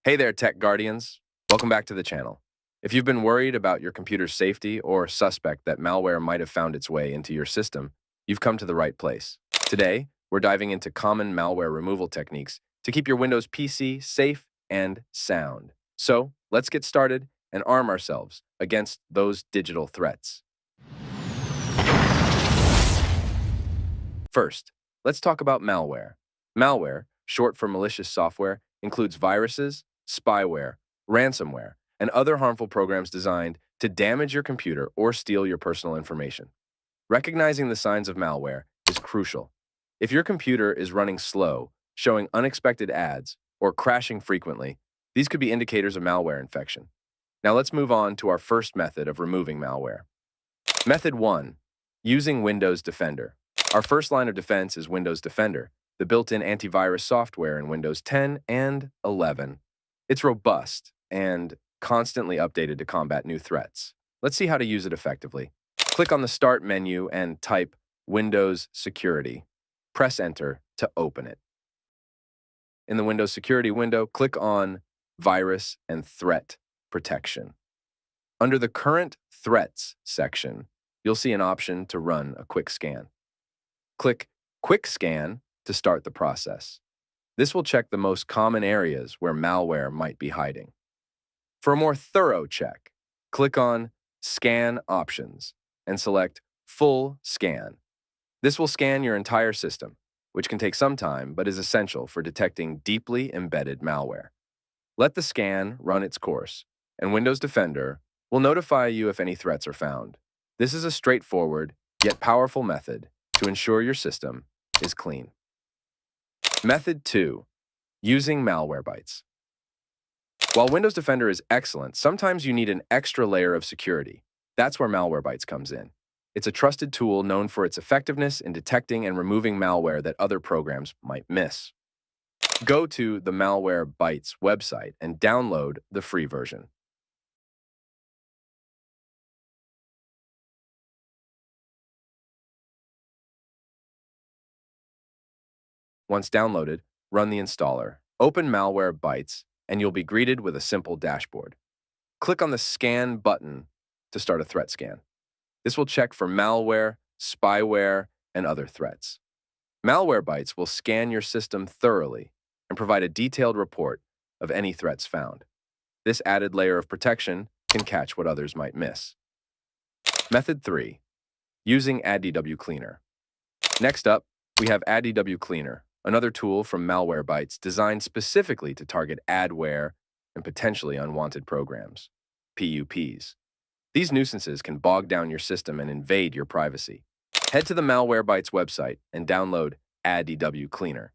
Hey there, Tech Guardians. Welcome back to the channel. If you've been worried about your computer's safety or suspect that malware might have found its way into your system, you've come to the right place. Today, we're diving into common malware removal techniques to keep your Windows PC safe and sound. So, let's get started and arm ourselves against those digital threats. First, let's talk about malware. Malware, short for malicious software, includes viruses, spyware, ransomware, and other harmful programs designed to damage your computer or steal your personal information. Recognizing the signs of malware is crucial. If your computer is running slow, showing unexpected ads, or crashing frequently, these could be indicators of malware infection. Now let's move on to our first method of removing malware. Method 1. Using Windows Defender. Our first line of defense is Windows Defender, the built-in antivirus software in Windows 10 and 11. It's robust and constantly updated to combat new threats. Let's see how to use it effectively. Click on the Start menu and type Windows Security. Press Enter to open it. In the Windows Security window, click on Virus and Threat Protection. Under the Current Threats section, you'll see an option to run a quick scan. Click Quick Scan to start the process. This will check the most common areas where malware might be hiding. For a more thorough check, click on Scan Options and select Full Scan. This will scan your entire system, which can take some time but is essential for detecting deeply embedded malware. Let the scan run its course, and Windows Defender will notify you if any threats are found. This is a straightforward, yet powerful method to ensure your system is clean. Method 2. Using Malwarebytes. While Windows Defender is excellent, sometimes you need an extra layer of security. That's where Malwarebytes comes in. It's a trusted tool known for its effectiveness in detecting and removing malware that other programs might miss. Go to the Malwarebytes website and download the free version. Once downloaded, run the installer. Open Malwarebytes, and you'll be greeted with a simple dashboard. Click on the Scan button to start a threat scan. This will check for malware, spyware, and other threats. Malwarebytes will scan your system thoroughly and provide a detailed report of any threats found. This added layer of protection can catch what others might miss. Method 3. Using AdDW Cleaner. Next up, we have AdDW Cleaner, another tool from Malwarebytes designed specifically to target adware and potentially unwanted programs, PUPs. These nuisances can bog down your system and invade your privacy. Head to the Malwarebytes website and download AdDW Cleaner.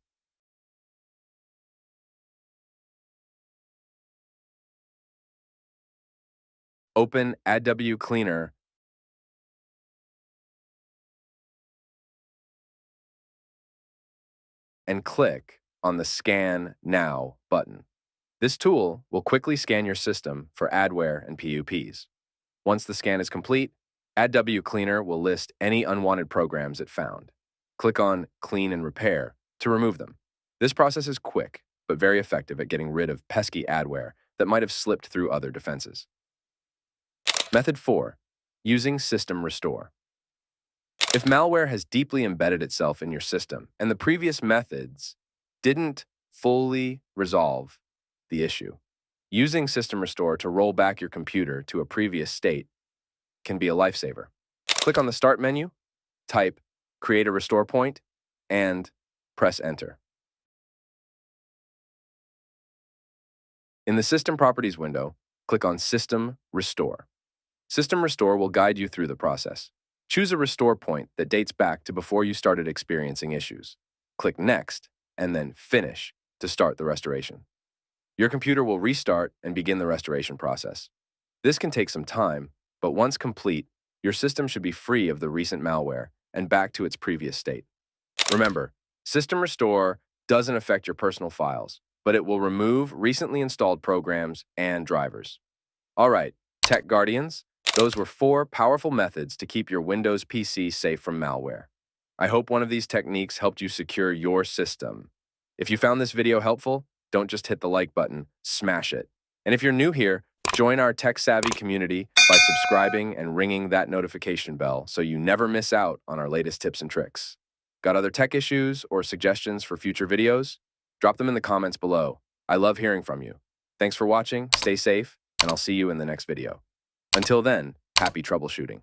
Open AdDW Cleaner and click on the Scan Now button. This tool will quickly scan your system for adware and PUPs. Once the scan is complete, AdDW Cleaner will list any unwanted programs it found. Click on Clean and Repair to remove them. This process is quick, but very effective at getting rid of pesky adware that might have slipped through other defenses. Method 4. Using System Restore. If malware has deeply embedded itself in your system and the previous methods didn't fully resolve the issue, using System Restore to roll back your computer to a previous state can be a lifesaver. Click on the Start menu, type Create a Restore Point, and press Enter. In the System Properties window, click on System Restore. System Restore will guide you through the process. Choose a restore point that dates back to before you started experiencing issues. Click Next, and then Finish to start the restoration. Your computer will restart and begin the restoration process. This can take some time, but once complete, your system should be free of the recent malware and back to its previous state. Remember, System Restore doesn't affect your personal files, but it will remove recently installed programs and drivers. All right, Tech Guardians, those were 4 powerful methods to keep your Windows PC safe from malware. I hope one of these techniques helped you secure your system. If you found this video helpful, don't just hit the like button, smash it. And if you're new here, join our tech-savvy community by subscribing and ringing that notification bell so you never miss out on our latest tips and tricks. Got other tech issues or suggestions for future videos? Drop them in the comments below. I love hearing from you. Thanks for watching, stay safe, and I'll see you in the next video. Until then, happy troubleshooting.